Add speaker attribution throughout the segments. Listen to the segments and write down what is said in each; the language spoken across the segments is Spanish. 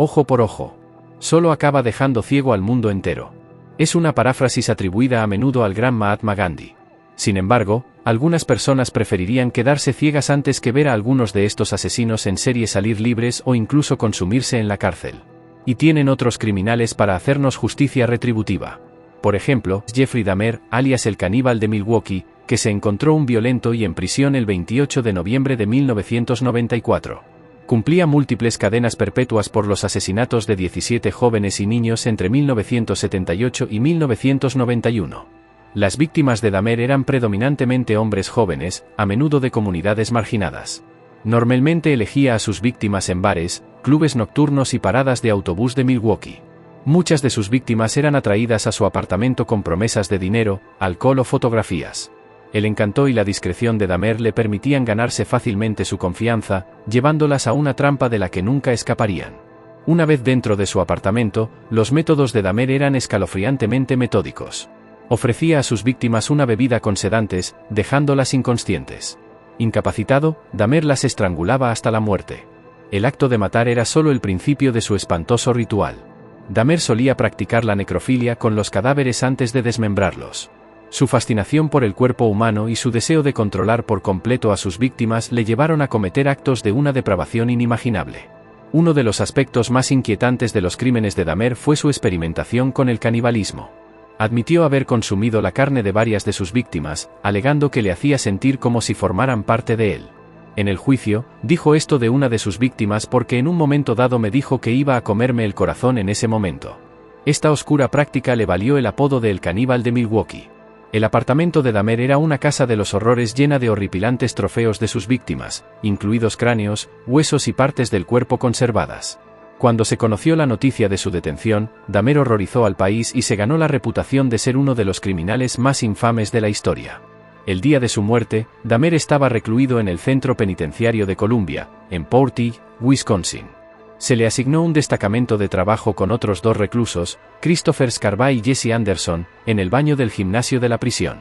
Speaker 1: Ojo por ojo. Solo acaba dejando ciego al mundo entero. Es una paráfrasis atribuida a menudo al gran Mahatma Gandhi. Sin embargo, algunas personas preferirían quedarse ciegas antes que ver a algunos de estos asesinos en serie salir libres o incluso consumirse en la cárcel. Y tienen otros criminales para hacernos justicia retributiva. Por ejemplo, Jeffrey Dahmer, alias el caníbal de Milwaukee, que se encontró un violento y en prisión el 28 de noviembre de 1994. Cumplía múltiples cadenas perpetuas por los asesinatos de 17 jóvenes y niños entre 1978 y 1991. Las víctimas de Dahmer eran predominantemente hombres jóvenes, a menudo de comunidades marginadas. Normalmente elegía a sus víctimas en bares, clubes nocturnos y paradas de autobús de Milwaukee. Muchas de sus víctimas eran atraídas a su apartamento con promesas de dinero, alcohol o fotografías. El encanto y la discreción de Dahmer le permitían ganarse fácilmente su confianza, llevándolas a una trampa de la que nunca escaparían. Una vez dentro de su apartamento, los métodos de Dahmer eran escalofriantemente metódicos. Ofrecía a sus víctimas una bebida con sedantes, dejándolas inconscientes. Incapacitado, Dahmer las estrangulaba hasta la muerte. El acto de matar era solo el principio de su espantoso ritual. Dahmer solía practicar la necrofilia con los cadáveres antes de desmembrarlos. Su fascinación por el cuerpo humano y su deseo de controlar por completo a sus víctimas le llevaron a cometer actos de una depravación inimaginable. Uno de los aspectos más inquietantes de los crímenes de Dahmer fue su experimentación con el canibalismo. Admitió haber consumido la carne de varias de sus víctimas, alegando que le hacía sentir como si formaran parte de él. En el juicio, dijo esto de una de sus víctimas porque en un momento dado me dijo que iba a comerme el corazón en ese momento. Esta oscura práctica le valió el apodo de El Caníbal de Milwaukee. El apartamento de Dahmer era una casa de los horrores llena de horripilantes trofeos de sus víctimas, incluidos cráneos, huesos y partes del cuerpo conservadas. Cuando se conoció la noticia de su detención, Dahmer horrorizó al país y se ganó la reputación de ser uno de los criminales más infames de la historia. El día de su muerte, Dahmer estaba recluido en el centro penitenciario de Columbia, en Portage, Wisconsin. Se le asignó un destacamento de trabajo con otros 2 reclusos, Christopher Scarba y Jesse Anderson, en el baño del gimnasio de la prisión.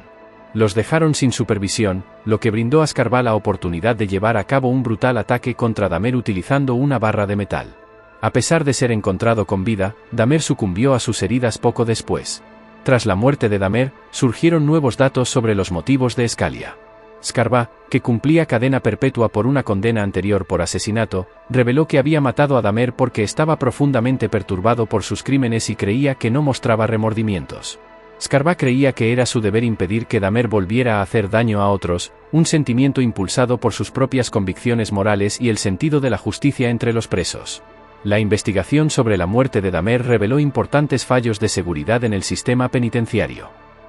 Speaker 1: Los dejaron sin supervisión, lo que brindó a Scarba la oportunidad de llevar a cabo un brutal ataque contra Dahmer utilizando una barra de metal. A pesar de ser encontrado con vida, Dahmer sucumbió a sus heridas poco después. Tras la muerte de Dahmer, surgieron nuevos datos sobre los motivos de Scalia. Scarba, que cumplía cadena perpetua por una condena anterior por asesinato, reveló que había matado a Dahmer porque estaba profundamente perturbado por sus crímenes y creía que no mostraba remordimientos. Scarba creía que era su deber impedir que Dahmer volviera a hacer daño a otros, un sentimiento impulsado por sus propias convicciones morales y el sentido de la justicia entre los presos. La investigación sobre la muerte de Dahmer reveló importantes fallos de seguridad en el sistema penitenciario.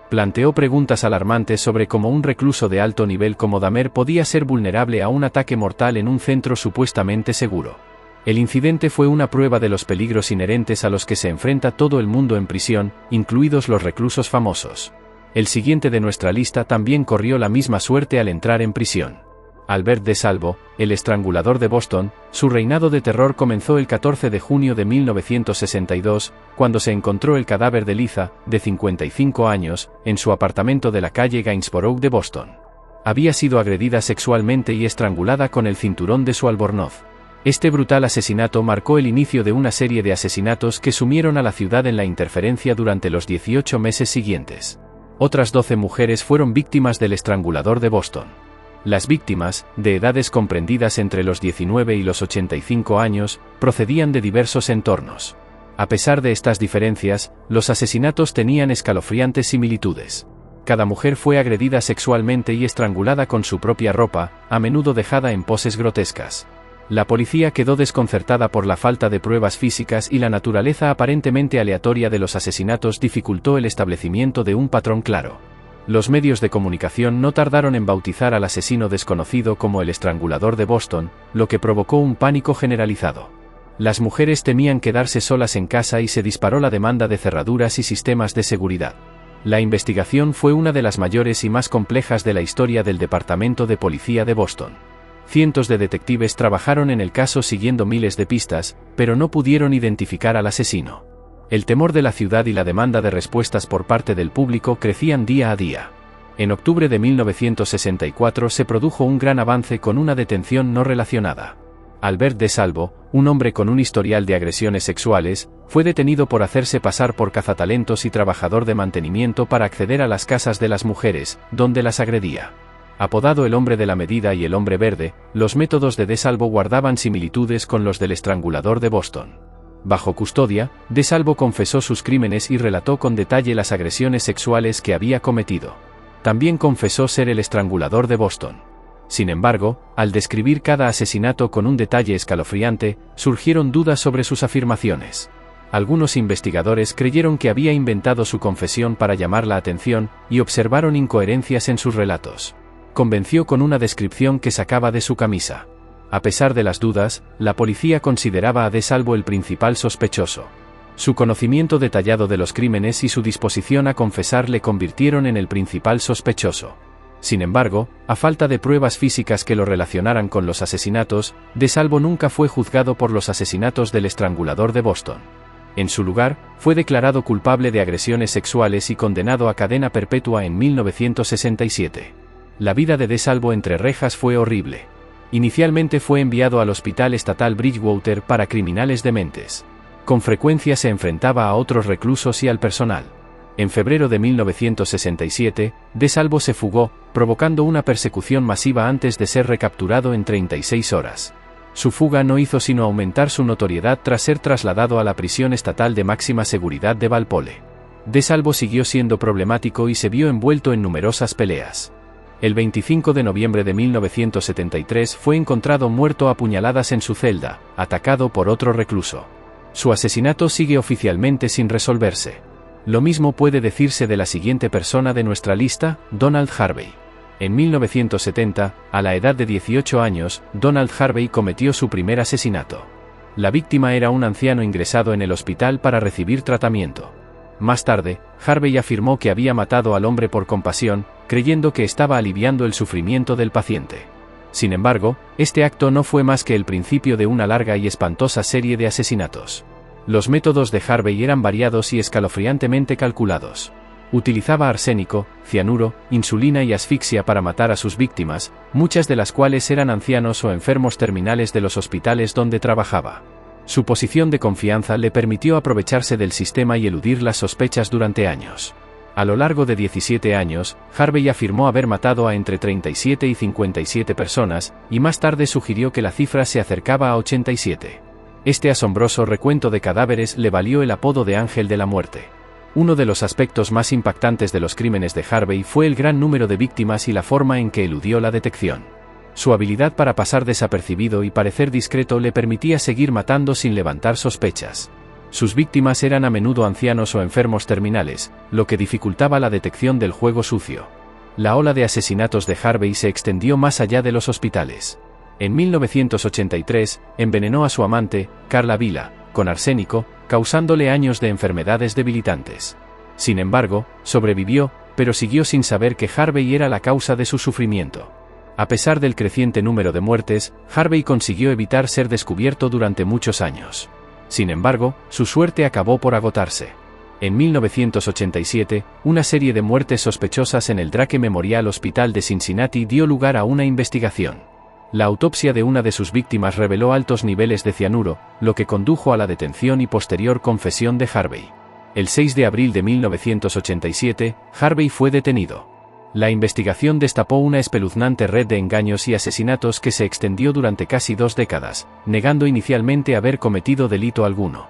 Speaker 1: Planteó preguntas alarmantes sobre cómo un recluso de alto nivel como Dahmer podía ser vulnerable a un ataque mortal en un centro supuestamente seguro. El incidente fue una prueba de los peligros inherentes a los que se enfrenta todo el mundo en prisión, incluidos los reclusos famosos. El siguiente de nuestra lista también corrió la misma suerte al entrar en prisión. Albert DeSalvo, el estrangulador de Boston, su reinado de terror comenzó el 14 de junio de 1962, cuando se encontró el cadáver de Liza, de 55 años, en su apartamento de la calle Gainsborough de Boston. Había sido agredida sexualmente y estrangulada con el cinturón de su albornoz. Este brutal asesinato marcó el inicio de una serie de asesinatos que sumieron a la ciudad en la interferencia durante los 18 meses siguientes. Otras 12 mujeres fueron víctimas del estrangulador de Boston. Las víctimas, de edades comprendidas entre los 19 y los 85 años, procedían de diversos entornos. A pesar de estas diferencias, los asesinatos tenían escalofriantes similitudes. Cada mujer fue agredida sexualmente y estrangulada con su propia ropa, a menudo dejada en poses grotescas. La policía quedó desconcertada por la falta de pruebas físicas y la naturaleza aparentemente aleatoria de los asesinatos dificultó el establecimiento de un patrón claro. Los medios de comunicación no tardaron en bautizar al asesino desconocido como el estrangulador de Boston, lo que provocó un pánico generalizado. Las mujeres temían quedarse solas en casa y se disparó la demanda de cerraduras y sistemas de seguridad. La investigación fue una de las mayores y más complejas de la historia del Departamento de Policía de Boston. Cientos de detectives trabajaron en el caso siguiendo miles de pistas, pero no pudieron identificar al asesino. El temor de la ciudad y la demanda de respuestas por parte del público crecían día a día. En octubre de 1964 se produjo un gran avance con una detención no relacionada. Albert DeSalvo, un hombre con un historial de agresiones sexuales, fue detenido por hacerse pasar por cazatalentos y trabajador de mantenimiento para acceder a las casas de las mujeres, donde las agredía. Apodado el hombre de la medida y el hombre verde, los métodos de DeSalvo guardaban similitudes con los del estrangulador de Boston. Bajo custodia, DeSalvo confesó sus crímenes y relató con detalle las agresiones sexuales que había cometido. También confesó ser el estrangulador de Boston. Sin embargo, al describir cada asesinato con un detalle escalofriante, surgieron dudas sobre sus afirmaciones. Algunos investigadores creyeron que había inventado su confesión para llamar la atención, y observaron incoherencias en sus relatos. Convenció con una descripción que sacaba de su camisa. A pesar de las dudas, la policía consideraba a DeSalvo el principal sospechoso. Su conocimiento detallado de los crímenes y su disposición a confesar le convirtieron en el principal sospechoso. Sin embargo, a falta de pruebas físicas que lo relacionaran con los asesinatos, DeSalvo nunca fue juzgado por los asesinatos del estrangulador de Boston. En su lugar, fue declarado culpable de agresiones sexuales y condenado a cadena perpetua en 1967. La vida de DeSalvo entre rejas fue horrible. Inicialmente fue enviado al Hospital Estatal Bridgewater para criminales dementes. Con frecuencia se enfrentaba a otros reclusos y al personal. En febrero de 1967, DeSalvo se fugó, provocando una persecución masiva antes de ser recapturado en 36 horas. Su fuga no hizo sino aumentar su notoriedad tras ser trasladado a la prisión estatal de máxima seguridad de Valpole. DeSalvo siguió siendo problemático y se vio envuelto en numerosas peleas. El 25 de noviembre de 1973 fue encontrado muerto a puñaladas en su celda, atacado por otro recluso. Su asesinato sigue oficialmente sin resolverse. Lo mismo puede decirse de la siguiente persona de nuestra lista, Donald Harvey. En 1970, a la edad de 18 años, Donald Harvey cometió su primer asesinato. La víctima era un anciano ingresado en el hospital para recibir tratamiento. Más tarde, Harvey afirmó que había matado al hombre por compasión, creyendo que estaba aliviando el sufrimiento del paciente. Sin embargo, este acto no fue más que el principio de una larga y espantosa serie de asesinatos. Los métodos de Harvey eran variados y escalofriantemente calculados. Utilizaba arsénico, cianuro, insulina y asfixia para matar a sus víctimas, muchas de las cuales eran ancianos o enfermos terminales de los hospitales donde trabajaba. Su posición de confianza le permitió aprovecharse del sistema y eludir las sospechas durante años. A lo largo de 17 años, Harvey afirmó haber matado a entre 37 y 57 personas, y más tarde sugirió que la cifra se acercaba a 87. Este asombroso recuento de cadáveres le valió el apodo de Ángel de la Muerte. Uno de los aspectos más impactantes de los crímenes de Harvey fue el gran número de víctimas y la forma en que eludió la detección. Su habilidad para pasar desapercibido y parecer discreto le permitía seguir matando sin levantar sospechas. Sus víctimas eran a menudo ancianos o enfermos terminales, lo que dificultaba la detección del juego sucio. La ola de asesinatos de Harvey se extendió más allá de los hospitales. En 1983, envenenó a su amante, Carla Vila, con arsénico, causándole años de enfermedades debilitantes. Sin embargo, sobrevivió, pero siguió sin saber que Harvey era la causa de su sufrimiento. A pesar del creciente número de muertes, Harvey consiguió evitar ser descubierto durante muchos años. Sin embargo, su suerte acabó por agotarse. En 1987, una serie de muertes sospechosas en el Drake Memorial Hospital de Cincinnati dio lugar a una investigación. La autopsia de una de sus víctimas reveló altos niveles de cianuro, lo que condujo a la detención y posterior confesión de Harvey. El 6 de abril de 1987, Harvey fue detenido. La investigación destapó una espeluznante red de engaños y asesinatos que se extendió durante casi 2 décadas, negando inicialmente haber cometido delito alguno.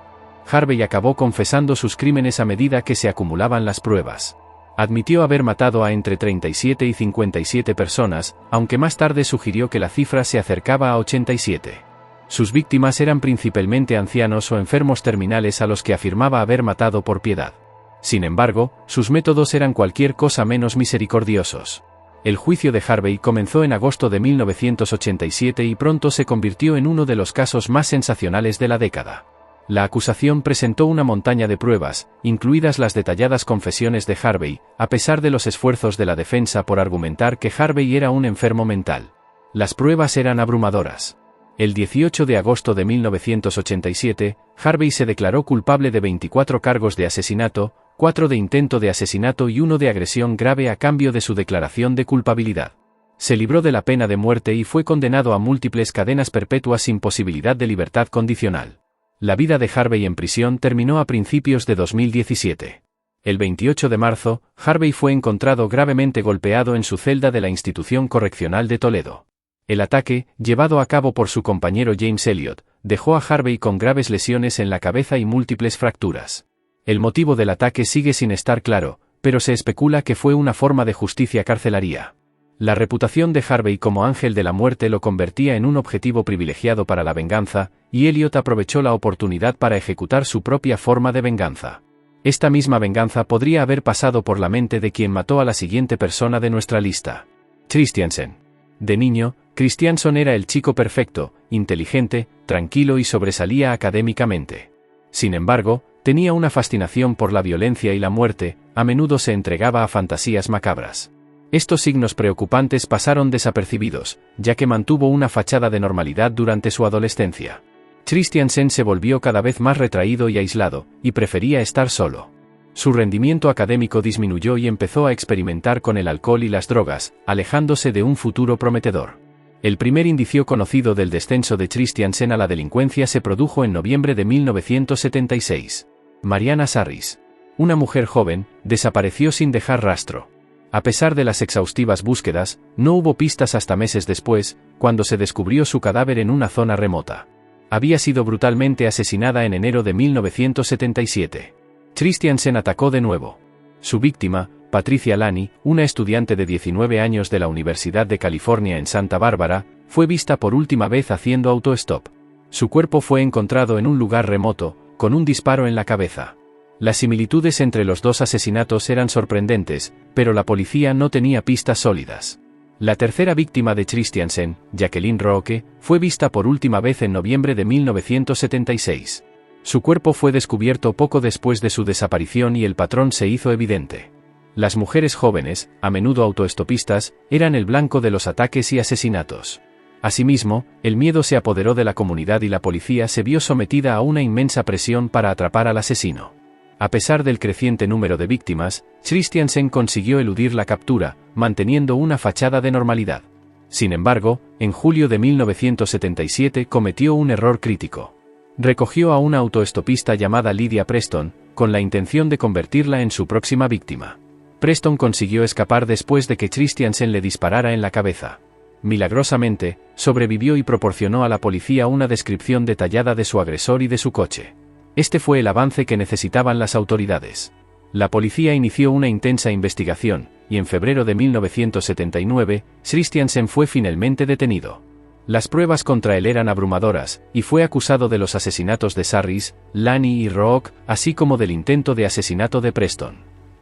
Speaker 1: Harvey acabó confesando sus crímenes a medida que se acumulaban las pruebas. Admitió haber matado a entre 37 y 57 personas, aunque más tarde sugirió que la cifra se acercaba a 87. Sus víctimas eran principalmente ancianos o enfermos terminales a los que afirmaba haber matado por piedad. Sin embargo, sus métodos eran cualquier cosa menos misericordiosos. El juicio de Harvey comenzó en agosto de 1987 y pronto se convirtió en uno de los casos más sensacionales de la década. La acusación presentó una montaña de pruebas, incluidas las detalladas confesiones de Harvey, a pesar de los esfuerzos de la defensa por argumentar que Harvey era un enfermo mental. Las pruebas eran abrumadoras. El 18 de agosto de 1987, Harvey se declaró culpable de 24 cargos de asesinato, 4 de intento de asesinato y 1 de agresión grave a cambio de su declaración de culpabilidad. Se libró de la pena de muerte y fue condenado a múltiples cadenas perpetuas sin posibilidad de libertad condicional. La vida de Harvey en prisión terminó a principios de 2017. El 28 de marzo, Harvey fue encontrado gravemente golpeado en su celda de la institución correccional de Toledo. El ataque, llevado a cabo por su compañero James Elliot, dejó a Harvey con graves lesiones en la cabeza y múltiples fracturas. El motivo del ataque sigue sin estar claro, pero se especula que fue una forma de justicia carcelaria. La reputación de Harvey como ángel de la muerte lo convertía en un objetivo privilegiado para la venganza, y Elliot aprovechó la oportunidad para ejecutar su propia forma de venganza. Esta misma venganza podría haber pasado por la mente de quien mató a la siguiente persona de nuestra lista. Christiansen. De niño, Christiansen era el chico perfecto, inteligente, tranquilo y sobresalía académicamente. Sin embargo, tenía una fascinación por la violencia y la muerte, a menudo se entregaba a fantasías macabras. Estos signos preocupantes pasaron desapercibidos, ya que mantuvo una fachada de normalidad durante su adolescencia. Christiansen se volvió cada vez más retraído y aislado, y prefería estar solo. Su rendimiento académico disminuyó y empezó a experimentar con el alcohol y las drogas, alejándose de un futuro prometedor. El primer indicio conocido del descenso de Christiansen a la delincuencia se produjo en noviembre de 1976. Mariana Sarris, una mujer joven, desapareció sin dejar rastro. A pesar de las exhaustivas búsquedas, no hubo pistas hasta meses después, cuando se descubrió su cadáver en una zona remota. Había sido brutalmente asesinada en enero de 1977. Christiansen atacó de nuevo. Su víctima, Patricia Lani, una estudiante de 19 años de la Universidad de California en Santa Bárbara, fue vista por última vez haciendo autostop. Su cuerpo fue encontrado en un lugar remoto, con un disparo en la cabeza. Las similitudes entre los dos asesinatos eran sorprendentes, pero la policía no tenía pistas sólidas. La tercera víctima de Christiansen, Jacqueline Roque, fue vista por última vez en noviembre de 1976. Su cuerpo fue descubierto poco después de su desaparición y el patrón se hizo evidente. Las mujeres jóvenes, a menudo autoestopistas, eran el blanco de los ataques y asesinatos. Asimismo, el miedo se apoderó de la comunidad y la policía se vio sometida a una inmensa presión para atrapar al asesino. A pesar del creciente número de víctimas, Christiansen consiguió eludir la captura, manteniendo una fachada de normalidad. Sin embargo, en julio de 1977 cometió un error crítico. Recogió a una autoestopista llamada Lydia Preston, con la intención de convertirla en su próxima víctima. Preston consiguió escapar después de que Christiansen le disparara en la cabeza. Milagrosamente, sobrevivió y proporcionó a la policía una descripción detallada de su agresor y de su coche. Este fue el avance que necesitaban las autoridades. La policía inició una intensa investigación, y en febrero de 1979, Christiansen fue finalmente detenido. Las pruebas contra él eran abrumadoras, y fue acusado de los asesinatos de Sarris, Lani y Roque, así como del intento de asesinato de Preston.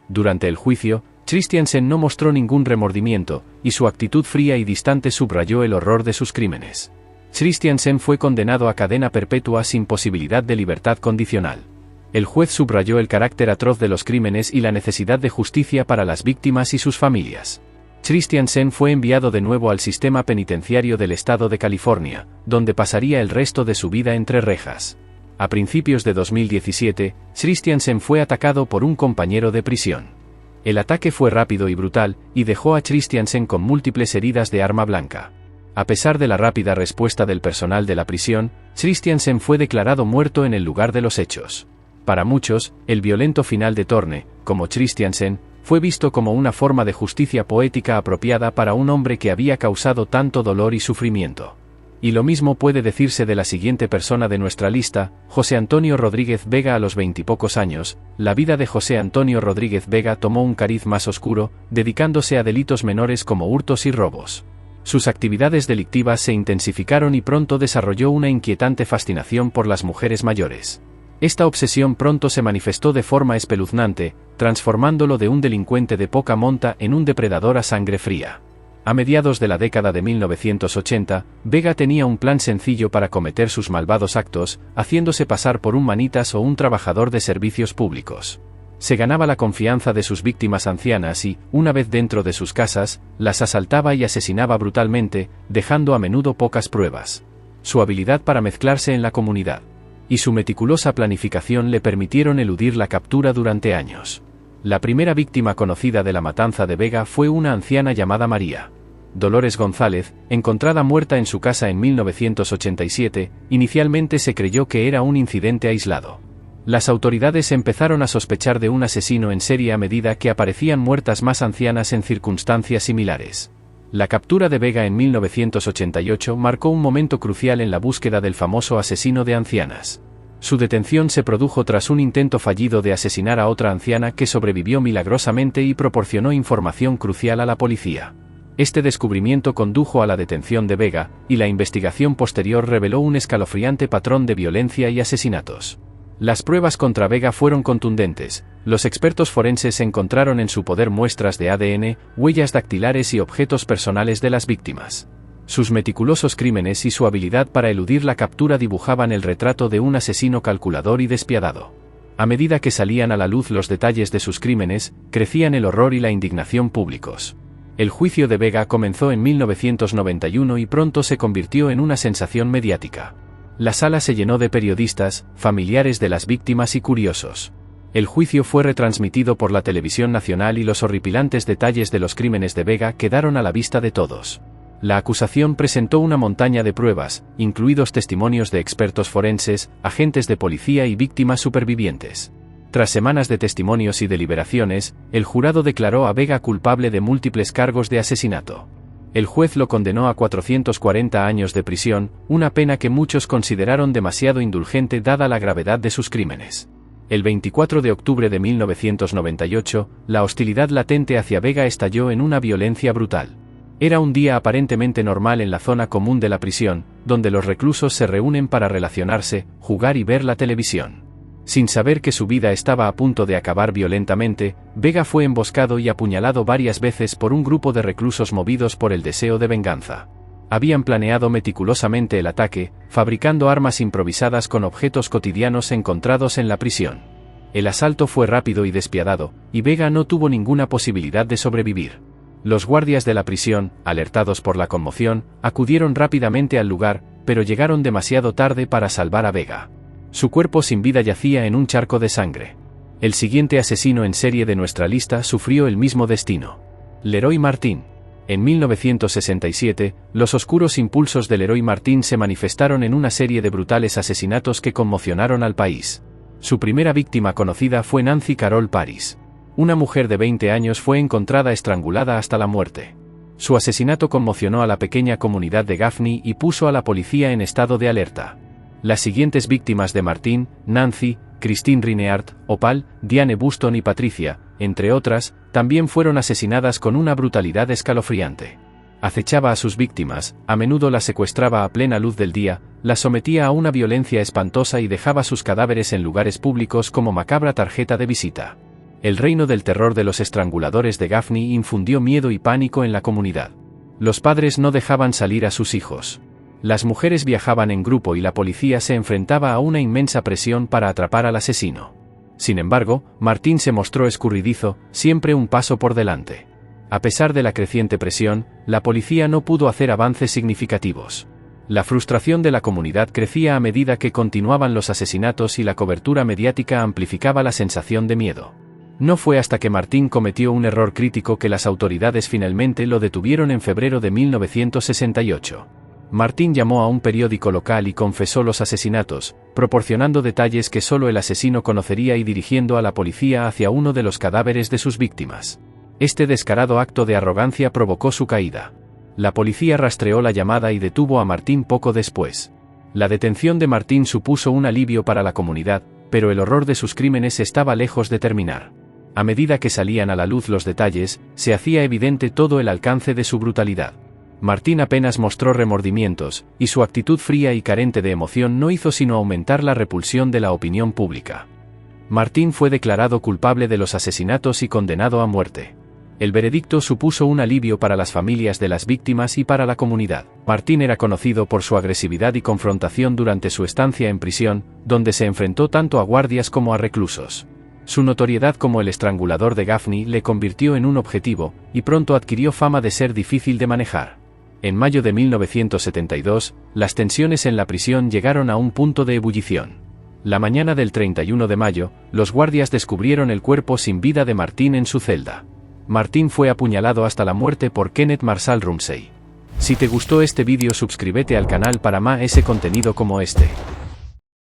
Speaker 1: Durante el juicio, Christiansen no mostró ningún remordimiento, y su actitud fría y distante subrayó el horror de sus crímenes. Christiansen fue condenado a cadena perpetua sin posibilidad de libertad condicional. El juez subrayó el carácter atroz de los crímenes y la necesidad de justicia para las víctimas y sus familias. Christiansen fue enviado de nuevo al sistema penitenciario del estado de California, donde pasaría el resto de su vida entre rejas. A principios de 2017, Christiansen fue atacado por un compañero de prisión. El ataque fue rápido y brutal, y dejó a Christiansen con múltiples heridas de arma blanca. A pesar de la rápida respuesta del personal de la prisión, Christiansen fue declarado muerto en el lugar de los hechos. Para muchos, el violento final de Thorne, como Christiansen, fue visto como una forma de justicia poética apropiada para un hombre que había causado tanto dolor y sufrimiento. Y lo mismo puede decirse de la siguiente persona de nuestra lista, José Antonio Rodríguez Vega. A los 20 y pocos años, la vida de José Antonio Rodríguez Vega tomó un cariz más oscuro, dedicándose a delitos menores como hurtos y robos. Sus actividades delictivas se intensificaron y pronto desarrolló una inquietante fascinación por las mujeres mayores. Esta obsesión pronto se manifestó de forma espeluznante, transformándolo de un delincuente de poca monta en un depredador a sangre fría. A mediados de la década de 1980, Vega tenía un plan sencillo para cometer sus malvados actos, haciéndose pasar por un manitas o un trabajador de servicios públicos. Se ganaba la confianza de sus víctimas ancianas y, una vez dentro de sus casas, las asaltaba y asesinaba brutalmente, dejando a menudo pocas pruebas. Su habilidad para mezclarse en la comunidad y su meticulosa planificación le permitieron eludir la captura durante años. La primera víctima conocida de la matanza de Vega fue una anciana llamada María. Dolores González, encontrada muerta en su casa en 1987, inicialmente se creyó que era un incidente aislado. Las autoridades empezaron a sospechar de un asesino en serie a medida que aparecían muertas más ancianas en circunstancias similares. La captura de Vega en 1988 marcó un momento crucial en la búsqueda del famoso asesino de ancianas. Su detención se produjo tras un intento fallido de asesinar a otra anciana que sobrevivió milagrosamente y proporcionó información crucial a la policía. Este descubrimiento condujo a la detención de Vega, y la investigación posterior reveló un escalofriante patrón de violencia y asesinatos. Las pruebas contra Vega fueron contundentes. Los expertos forenses encontraron en su poder muestras de ADN, huellas dactilares y objetos personales de las víctimas. Sus meticulosos crímenes y su habilidad para eludir la captura dibujaban el retrato de un asesino calculador y despiadado. A medida que salían a la luz los detalles de sus crímenes, crecían el horror y la indignación públicos. El juicio de Vega comenzó en 1991 y pronto se convirtió en una sensación mediática. La sala se llenó de periodistas, familiares de las víctimas y curiosos. El juicio fue retransmitido por la televisión nacional y los horripilantes detalles de los crímenes de Vega quedaron a la vista de todos. La acusación presentó una montaña de pruebas, incluidos testimonios de expertos forenses, agentes de policía y víctimas supervivientes. Tras semanas de testimonios y deliberaciones, el jurado declaró a Vega culpable de múltiples cargos de asesinato. El juez lo condenó a 440 años de prisión, una pena que muchos consideraron demasiado indulgente dada la gravedad de sus crímenes. El 24 de octubre de 1998, la hostilidad latente hacia Vega estalló en una violencia brutal. Era un día aparentemente normal en la zona común de la prisión, donde los reclusos se reúnen para relacionarse, jugar y ver la televisión. Sin saber que su vida estaba a punto de acabar violentamente, Vega fue emboscado y apuñalado varias veces por un grupo de reclusos movidos por el deseo de venganza. Habían planeado meticulosamente el ataque, fabricando armas improvisadas con objetos cotidianos encontrados en la prisión. El asalto fue rápido y despiadado, y Vega no tuvo ninguna posibilidad de sobrevivir. Los guardias de la prisión, alertados por la conmoción, acudieron rápidamente al lugar, pero llegaron demasiado tarde para salvar a Vega. Su cuerpo sin vida yacía en un charco de sangre. El siguiente asesino en serie de nuestra lista sufrió el mismo destino. Leroy Martin. En 1967, los oscuros impulsos de Leroy Martin se manifestaron en una serie de brutales asesinatos que conmocionaron al país. Su primera víctima conocida fue Nancy Carol Paris. Una mujer de 20 años fue encontrada estrangulada hasta la muerte. Su asesinato conmocionó a la pequeña comunidad de Gaffney y puso a la policía en estado de alerta. Las siguientes víctimas de Martin, Nancy, Christine Rineart, Opal, Diane Buston y Patricia, entre otras, también fueron asesinadas con una brutalidad escalofriante. Acechaba a sus víctimas, a menudo las secuestraba a plena luz del día, las sometía a una violencia espantosa y dejaba sus cadáveres en lugares públicos como macabra tarjeta de visita. El reino del terror de los estranguladores de Gaffney infundió miedo y pánico en la comunidad. Los padres no dejaban salir a sus hijos. Las mujeres viajaban en grupo y la policía se enfrentaba a una inmensa presión para atrapar al asesino. Sin embargo, Martin se mostró escurridizo, siempre un paso por delante. A pesar de la creciente presión, la policía no pudo hacer avances significativos. La frustración de la comunidad crecía a medida que continuaban los asesinatos y la cobertura mediática amplificaba la sensación de miedo. No fue hasta que Martin cometió un error crítico que las autoridades finalmente lo detuvieron en febrero de 1968. Martin llamó a un periódico local y confesó los asesinatos, proporcionando detalles que solo el asesino conocería y dirigiendo a la policía hacia uno de los cadáveres de sus víctimas. Este descarado acto de arrogancia provocó su caída. La policía rastreó la llamada y detuvo a Martin poco después. La detención de Martin supuso un alivio para la comunidad, pero el horror de sus crímenes estaba lejos de terminar. A medida que salían a la luz los detalles, se hacía evidente todo el alcance de su brutalidad. Martin apenas mostró remordimientos, y su actitud fría y carente de emoción no hizo sino aumentar la repulsión de la opinión pública. Martin fue declarado culpable de los asesinatos y condenado a muerte. El veredicto supuso un alivio para las familias de las víctimas y para la comunidad. Martin era conocido por su agresividad y confrontación durante su estancia en prisión, donde se enfrentó tanto a guardias como a reclusos. Su notoriedad como el estrangulador de Gaffney le convirtió en un objetivo, y pronto adquirió fama de ser difícil de manejar. En mayo de 1972, las tensiones en la prisión llegaron a un punto de ebullición. La mañana del 31 de mayo, los guardias descubrieron el cuerpo sin vida de Martin en su celda. Martin fue apuñalado hasta la muerte por Kenneth Marshall Rumsey. Si te gustó este vídeo, suscríbete al canal para más contenido como este.